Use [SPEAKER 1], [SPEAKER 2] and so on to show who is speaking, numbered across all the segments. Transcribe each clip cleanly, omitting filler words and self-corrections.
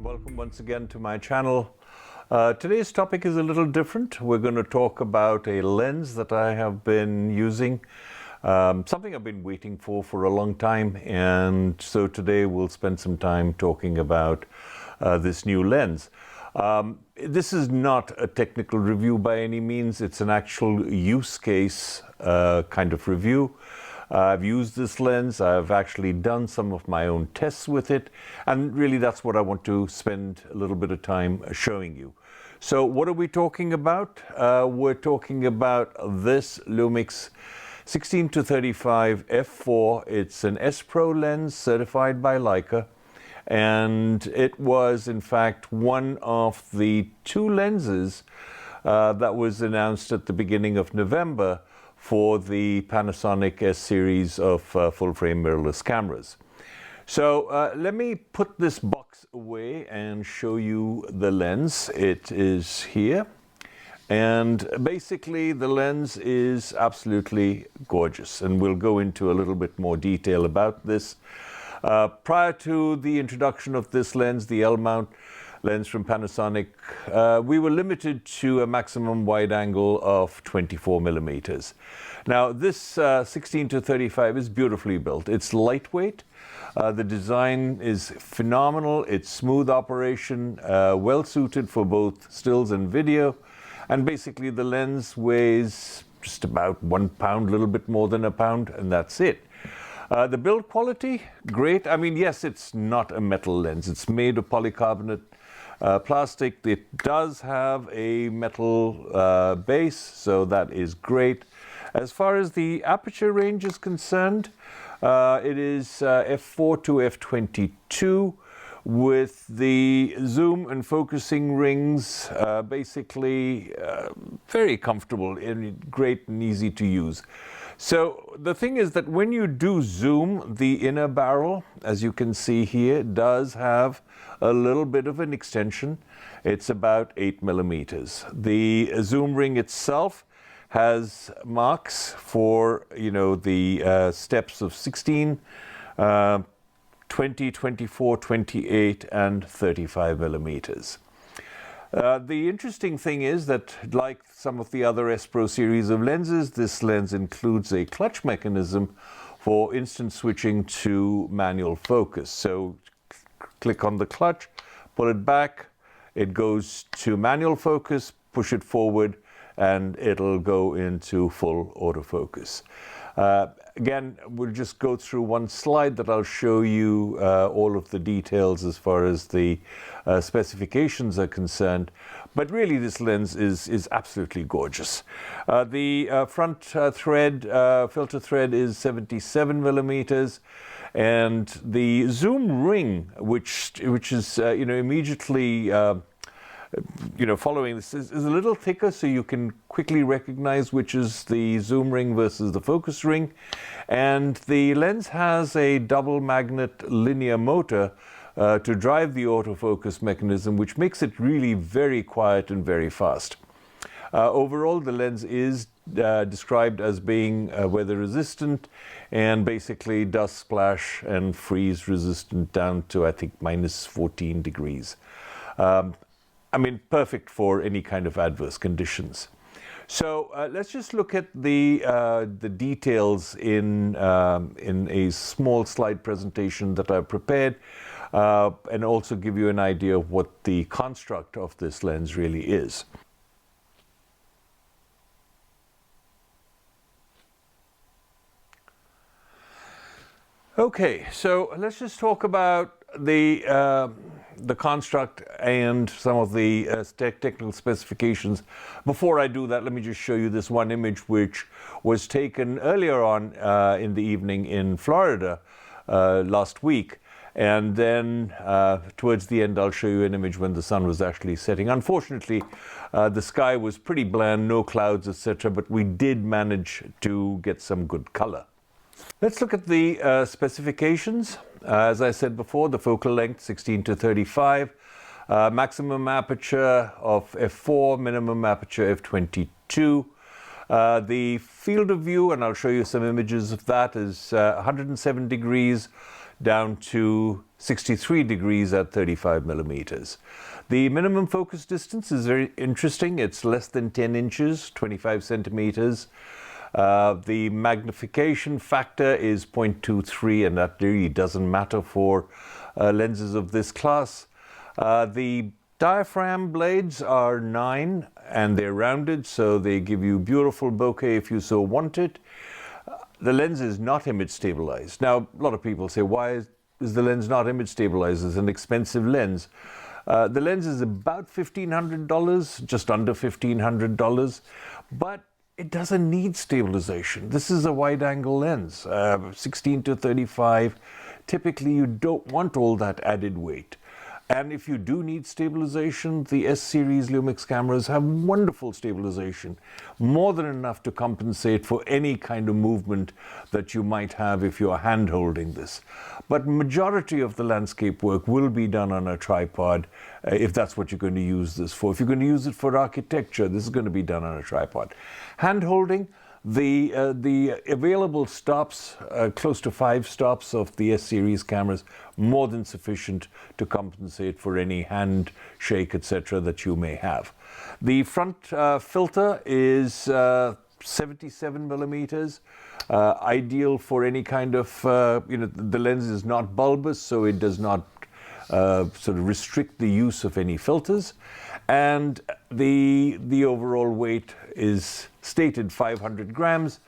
[SPEAKER 1] Welcome once again to my channel. Today's topic is a little different. We're going to talk about a lens that I have been using, something I've been waiting for a long time, and so today we'll spend some time talking about this new lens. This is not a technical review by any means. It's an actual use case kind of review. I've used this lens, I've actually done some of my own tests with it, and really that's what I want to spend a little bit of time showing you. So what are we talking about? We're talking about this Lumix 16-35 f4. It's an S Pro lens certified by Leica, and it was in fact one of the two lenses that was announced at the beginning of November for the Panasonic S series of full-frame mirrorless cameras. So let me put this box away and show you the lens. It is here, and basically the lens is absolutely gorgeous, and we'll go into a little bit more detail about this. Prior to the introduction of this lens, the L-mount lens from Panasonic, we were limited to a maximum wide angle of 24 millimeters. Now this 16-35 is beautifully built. It's lightweight. The design is phenomenal. It's smooth operation, well suited for both stills and video. And basically the lens weighs just about 1 pound, a little bit more than a pound, and that's it. The build quality, great. I mean, yes, it's not a metal lens. It's made of polycarbonate plastic. It does have a metal base, so that is great. As far as the aperture range is concerned, it is f4 to f22 with the zoom and focusing rings basically very comfortable and great and easy to use. So the thing is that when you do zoom, the inner barrel, as you can see here, does have a little bit of an extension. It's about 8 millimeters. The zoom ring itself has marks for, the steps of 16, 20, 24, 28, and 35 millimeters. The interesting thing is that, like some of the other S Pro series of lenses, this lens includes a clutch mechanism for instant switching to manual focus. So click on the clutch, pull it back, it goes to manual focus, push it forward, and it'll go into full autofocus. Again, we'll just go through one slide that I'll show you all of the details as far as the specifications are concerned. But really this lens is absolutely gorgeous. The front thread, filter thread is 77 millimeters. And the zoom ring, which is immediately following this, is a little thicker, so you can quickly recognize which is the zoom ring versus the focus ring. And the lens has a double magnet linear motor to drive the autofocus mechanism, which makes it really very quiet and very fast. Overall, the lens is described as being weather resistant and basically dust splash and freeze resistant down to, I think, minus 14 degrees. I mean, perfect for any kind of adverse conditions. So let's just look at the details in a small slide presentation that I've prepared, and also give you an idea of what the construct of this lens really is. Okay, so let's just talk about the construct and some of the technical specifications. Before I do that, let me just show you this one image which was taken earlier on in the evening in Florida last week. And then towards the end, I'll show you an image when the sun was actually setting. Unfortunately, the sky was pretty bland, no clouds, etc., but we did manage to get some good color. Let's look at the specifications. As I said before, the focal length 16-35, maximum aperture of f4, minimum aperture f22. The field of view, and I'll show you some images of that, is 107 degrees, down to 63 degrees at 35 millimeters. The minimum focus distance is very interesting. It's less than 10 inches, 25 centimeters. The magnification factor is 0.23, and that really doesn't matter for lenses of this class. The diaphragm blades are 9 and they're rounded, so they give you beautiful bokeh if you so want it. The lens is not image stabilized. Now, a lot of people say, why is the lens not image stabilized? It's an expensive lens. The lens is about $1,500, just under $1,500, but it doesn't need stabilization. This is a wide-angle lens, 16 to 35. Typically, you don't want all that added weight. And if you do need stabilization, the S-series Lumix cameras have wonderful stabilization, more than enough to compensate for any kind of movement that you might have if you're hand-holding this. But majority of the landscape work will be done on a tripod if that's what you're going to use this for. If you're going to use it for architecture, this is going to be done on a tripod. Hand-holding, the available stops, close to 5 stops of the S-series cameras, more than sufficient to compensate for any hand shake, etc. that you may have. The front filter is 77 millimeters, ideal for any kind of, the lens is not bulbous, so it does not sort of restrict the use of any filters. And the overall weight is stated 500 grams,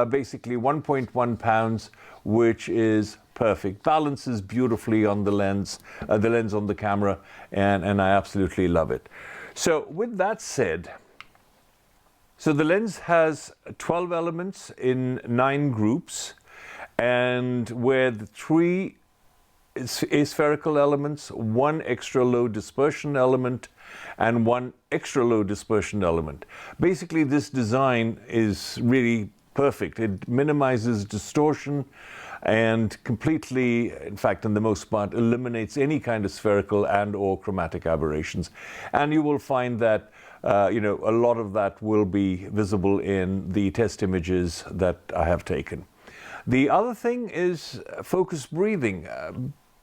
[SPEAKER 1] basically 1.1 pounds, which is perfect. Balances beautifully on the lens on the camera, and I absolutely love it. So with that said, so the lens has 12 elements in 9 groups, and where the 3 aspherical elements, 1 extra low dispersion element, and 1 extra low dispersion element. Basically, this design is really perfect. It minimizes distortion and completely, in fact, in the most part, eliminates any kind of spherical and or chromatic aberrations. And you will find that a lot of that will be visible in the test images that I have taken. The other thing is focus breathing.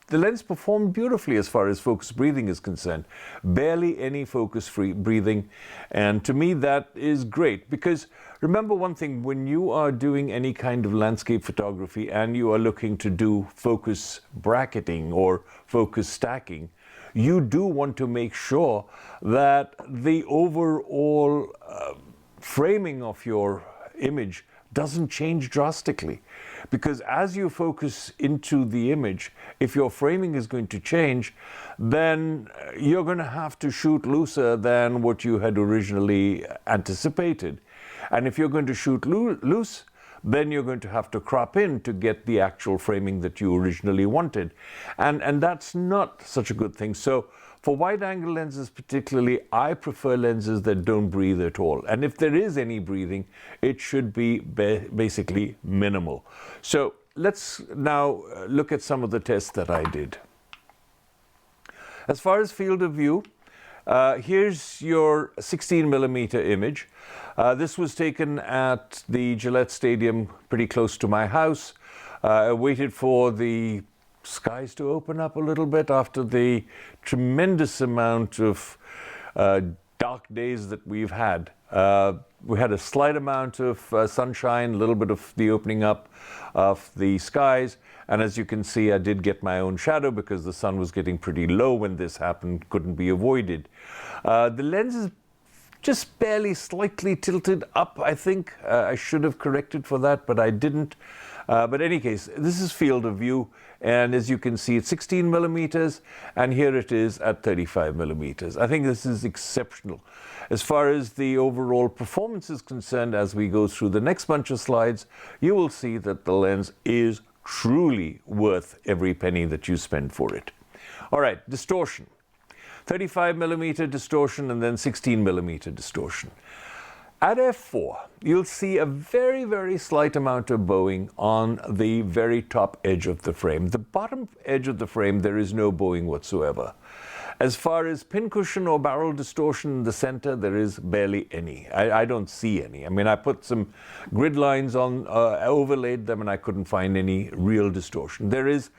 [SPEAKER 1] The lens performed beautifully as far as focus breathing is concerned. Barely any focus-free breathing. And to me, that is great, because remember one thing, when you are doing any kind of landscape photography and you are looking to do focus bracketing or focus stacking, you do want to make sure that the overall framing of your image doesn't change drastically. Because as you focus into the image, if your framing is going to change, then you're going to have to shoot looser than what you had originally anticipated. And if you're going to shoot loose, then you're going to have to crop in to get the actual framing that you originally wanted. And that's not such a good thing. So for wide-angle lenses particularly, I prefer lenses that don't breathe at all. And if there is any breathing, it should be basically minimal. So let's now look at some of the tests that I did. As far as field of view, here's your 16 millimeter image. This was taken at the Gillette Stadium, pretty close to my house. I waited for the skies to open up a little bit after the tremendous amount of dark days that we've had. We had a slight amount of sunshine, a little bit of the opening up of the skies, and as you can see, I did get my own shadow because the sun was getting pretty low when this happened, couldn't be avoided. The lens is just barely slightly tilted up, I think. I should have corrected for that, but I didn't. But in any case, this is field of view, and as you can see, it's 16 millimeters, and here it is at 35 millimeters. I think this is exceptional. As far as the overall performance is concerned, as we go through the next bunch of slides, you will see that the lens is truly worth every penny that you spend for it. All right, distortion. 35 millimeter distortion and then 16 millimeter distortion. At f4, you'll see a very, very slight amount of bowing on the very top edge of the frame. The bottom edge of the frame, there is no bowing whatsoever. As far as pincushion or barrel distortion in the center, there is barely any. I don't see any. I mean, I put some grid lines on, overlaid them, and I couldn't find any real distortion. There is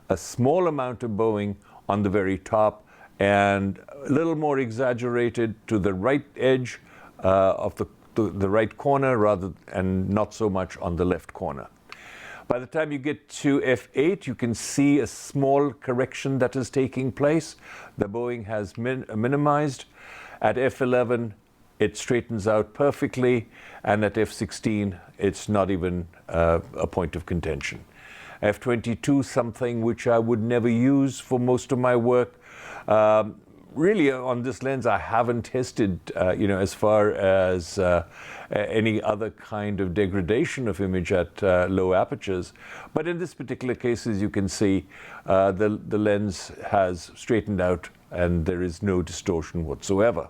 [SPEAKER 1] a small amount of bowing on the very top, and a little more exaggerated to the right edge of the right corner and not so much on the left corner. By the time you get to f8, you can see a small correction that is taking place. The bowing has minimized. At f11, it straightens out perfectly, and at f16, it's not even a point of contention. f22, something which I would never use for most of my work. Really, on this lens, I haven't tested, as far as any other kind of degradation of image at low apertures. But in this particular case, as you can see, the lens has straightened out and there is no distortion whatsoever.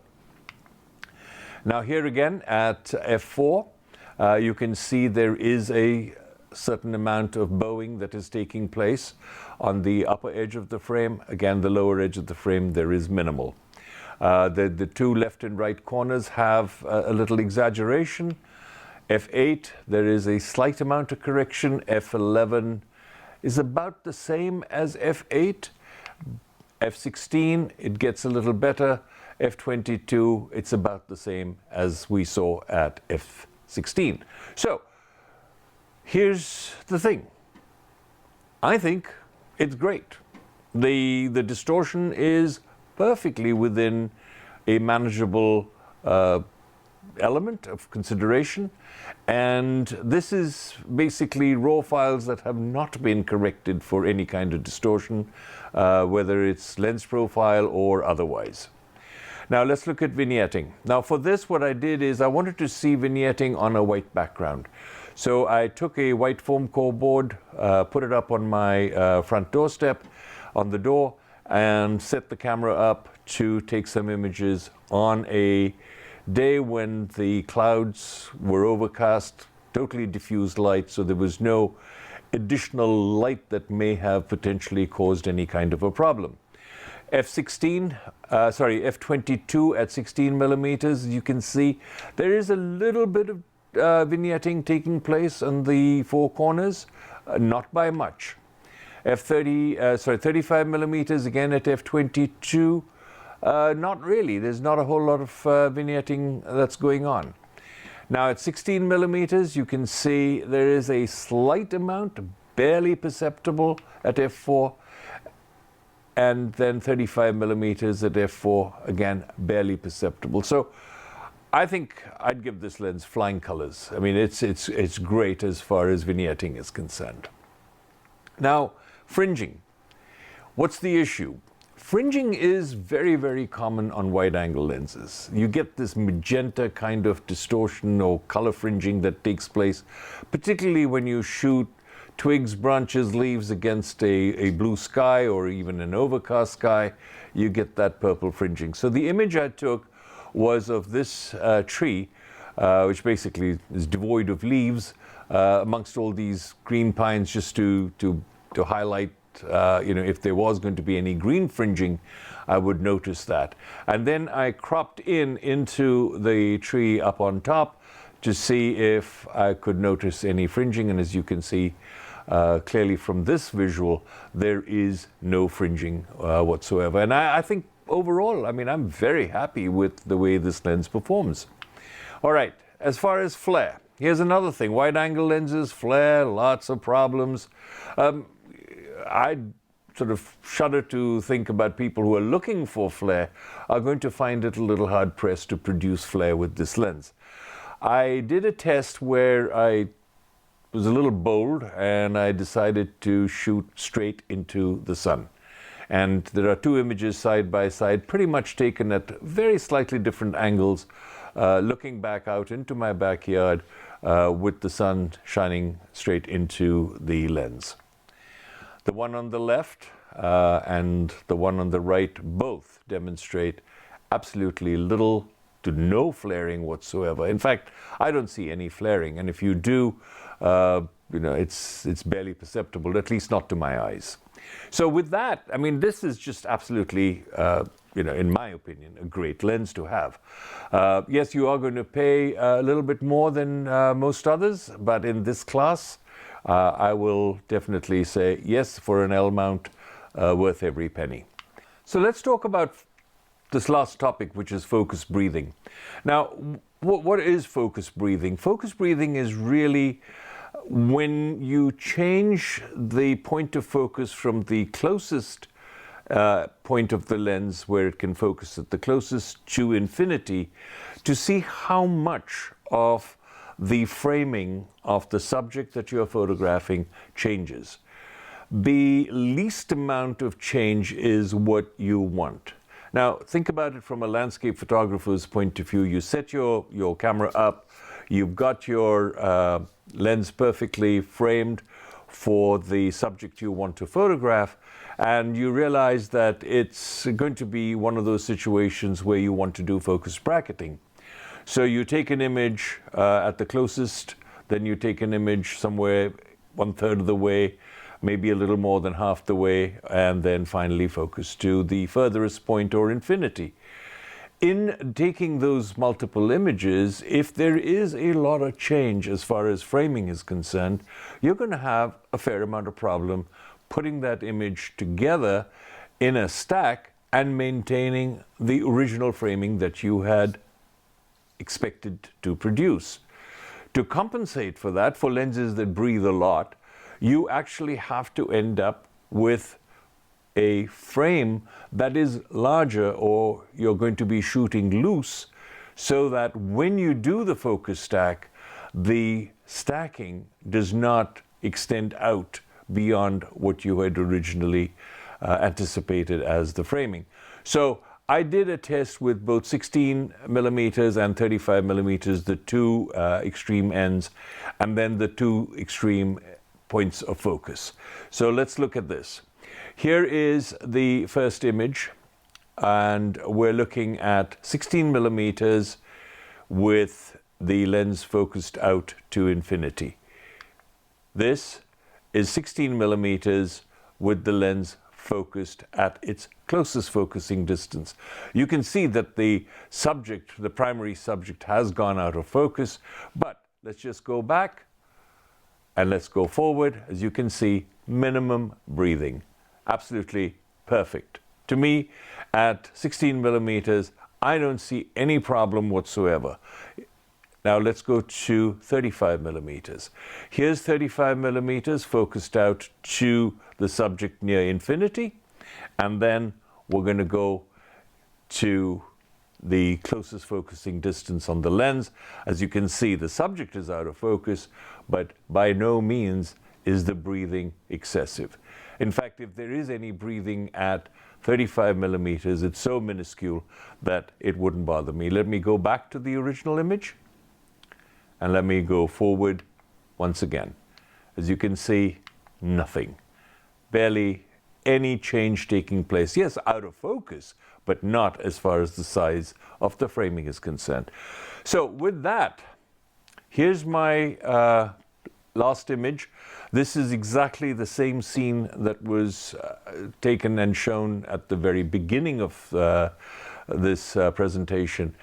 [SPEAKER 1] Now here again at f4, you can see there is a certain amount of bowing that is taking place on the upper edge of the frame. Again, the lower edge of the frame, there is minimal. The two left and right corners have a little exaggeration. f8, there is a slight amount of correction. f11 is about the same as f8. f16, it gets a little better. f22, it's about the same as we saw at f16. So here's the thing. I think it's great. The distortion is perfectly within a manageable element of consideration, and this is basically raw files that have not been corrected for any kind of distortion, whether it's lens profile or otherwise. Now let's look at vignetting. Now for this, what I did is I wanted to see vignetting on a white background. So I took a white foam core board, put it up on my front doorstep on the door, and set the camera up to take some images on a day when the clouds were overcast, totally diffused light, so there was no additional light that may have potentially caused any kind of a problem. f22 at 16 millimeters, you can see there is a little bit of vignetting taking place on the four corners, not by much. 35 millimeters, again at f22, not really. There's not a whole lot of vignetting that's going on. Now at 16 millimeters, you can see there is a slight amount, barely perceptible at f4, and then 35 millimeters at f4, again, barely perceptible. So I think I'd give this lens flying colors. I mean, it's great as far as vignetting is concerned. Now, fringing. What's the issue? Fringing is very, very common on wide-angle lenses. You get this magenta kind of distortion or color fringing that takes place, particularly when you shoot twigs, branches, leaves against a blue sky or even an overcast sky. You get that purple fringing. So the image I took was of this tree, which basically is devoid of leaves, amongst all these green pines, just to highlight, if there was going to be any green fringing, I would notice that. And then I cropped into the tree up on top to see if I could notice any fringing. And as you can see clearly from this visual, there is no fringing whatsoever. And I think overall, I mean, I'm very happy with the way this lens performs. All right, as far as flare, here's another thing. Wide-angle lenses, flare, lots of problems. I sort of shudder to think about people who are looking for flare are going to find it a little hard-pressed to produce flare with this lens. I did a test where I was a little bold and I decided to shoot straight into the sun. And there are two images side by side, pretty much taken at very slightly different angles, looking back out into my backyard with the sun shining straight into the lens. The one on the left and the one on the right both demonstrate absolutely little to no flaring whatsoever. In fact, I don't see any flaring, and if you do, it's barely perceptible, at least not to my eyes. So with that, I mean, this is just absolutely, in my opinion, a great lens to have. Yes, you are going to pay a little bit more than most others, but in this class, I will definitely say yes, for an L mount, worth every penny. So let's talk about this last topic, which is focus breathing. Now, what is focus breathing? Focus breathing is really when you change the point of focus from the closest point of the lens, where it can focus at the closest, to infinity, to see how much of the framing of the subject that you're photographing changes. The least amount of change is what you want. Now, think about it from a landscape photographer's point of view. You set your camera up, you've got your lens perfectly framed for the subject you want to photograph, and you realize that it's going to be one of those situations where you want to do focus bracketing. So you take an image at the closest, then you take an image somewhere 1/3 of the way, maybe a little more than half the way, and then finally focus to the furthest point or infinity. In taking those multiple images, if there is a lot of change as far as framing is concerned, you're going to have a fair amount of problem putting that image together in a stack and maintaining the original framing that you had expected to produce. To compensate for that, for lenses that breathe a lot, you actually have to end up with a frame that is larger, or you're going to be shooting loose, so that when you do the focus stack, the stacking does not extend out beyond what you had originally anticipated as the framing. So I did a test with both 16 millimeters and 35 millimeters, the two extreme ends, and then the two extreme points of focus. So let's look at this. Here is the first image, and we're looking at 16 millimeters with the lens focused out to infinity. This is 16 millimeters with the lens focused at its closest focusing distance. You can see that the subject, the primary subject, has gone out of focus, but let's just go back and let's go forward. As you can see, minimum breathing. Absolutely perfect. To me, at 16 millimeters, I don't see any problem whatsoever. Now let's go to 35 millimeters. Here's 35 millimeters focused out to the subject near infinity, and then we're going to go to the closest focusing distance on the lens. As you can see, the subject is out of focus, but by no means is the breathing excessive. In fact, if there is any breathing at 35 millimeters, it's so minuscule that it wouldn't bother me. Let me go back to the original image, and let me go forward once again. As you can see, nothing. Barely any change taking place. Yes, out of focus, but not as far as the size of the framing is concerned. So with that, here's my last image. This is exactly the same scene that was taken and shown at the very beginning of this presentation.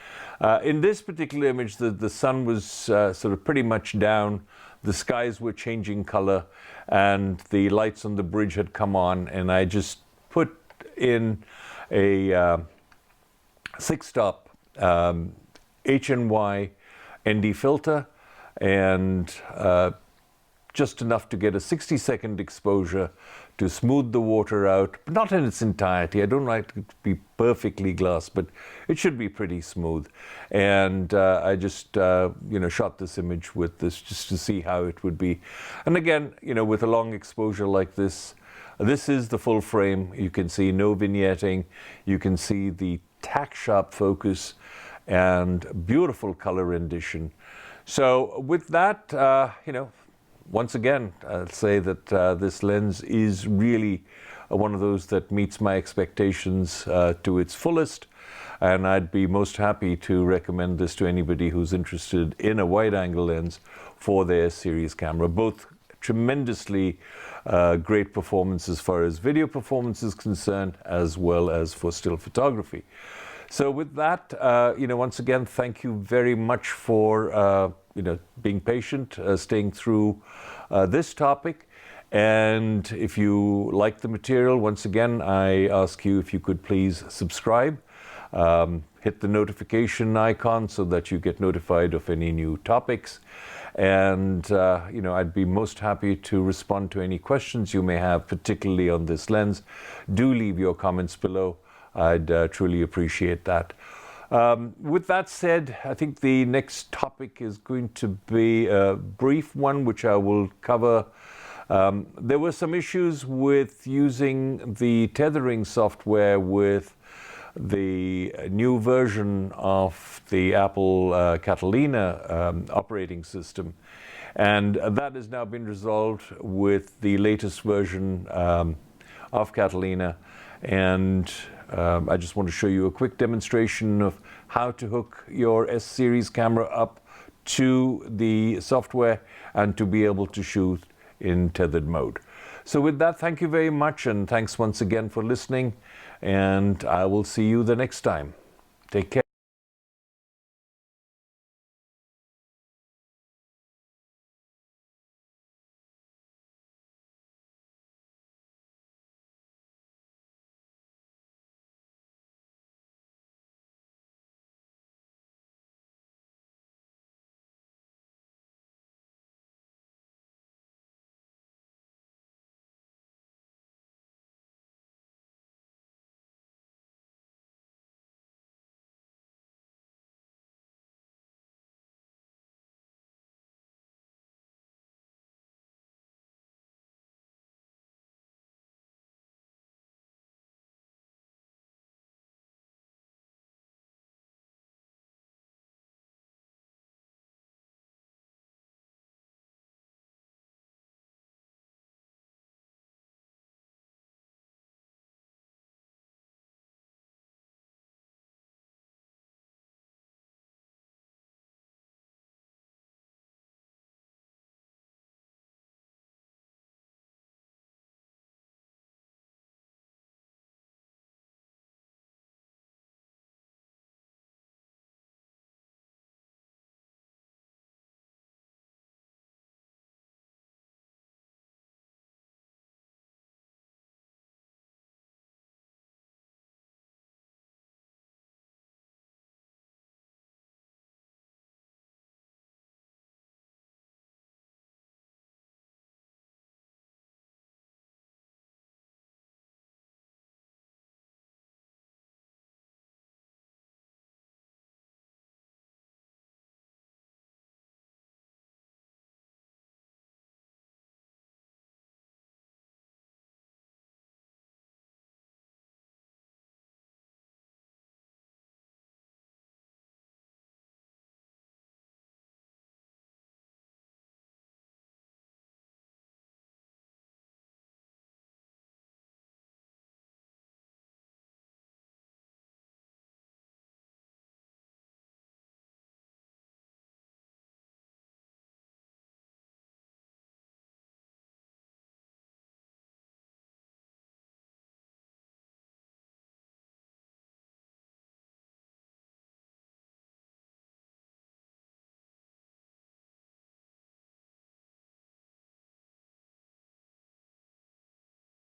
[SPEAKER 1] In this particular image, the sun was sort of pretty much down, the skies were changing color, and the lights on the bridge had come on, and I just put in a 6-stop HNY ND filter, and just enough to get a 60-second exposure to smooth the water out, but not in its entirety. I don't like it to be perfectly glass, but it should be pretty smooth. And I just shot this image with this just to see how it would be. And again, with a long exposure like this, this is the full frame. You can see no vignetting. You can see the tack sharp focus and beautiful color rendition. So with that, once again, I'll say that this lens is really one of those that meets my expectations to its fullest, and I'd be most happy to recommend this to anybody who's interested in a wide-angle lens for their series camera. Both tremendously great performance as far as video performance is concerned, as well as for still photography. So with that, once again, thank you very much for being patient, staying through this topic. And if you like the material, once again, I ask you if you could please subscribe, hit the notification icon so that you get notified of any new topics. And, I'd be most happy to respond to any questions you may have, particularly on this lens. Do leave your comments below. I'd truly appreciate that. With that said, I think the next topic is going to be a brief one, which I will cover. There were some issues with using the tethering software with the new version of the Apple Catalina operating system, and that has now been resolved with the latest version of Catalina. And I just want to show you a quick demonstration of how to hook your S-series camera up to the software and to be able to shoot in tethered mode. So with that, thank you very much, and thanks once again for listening, and I will see you the next time. Take care.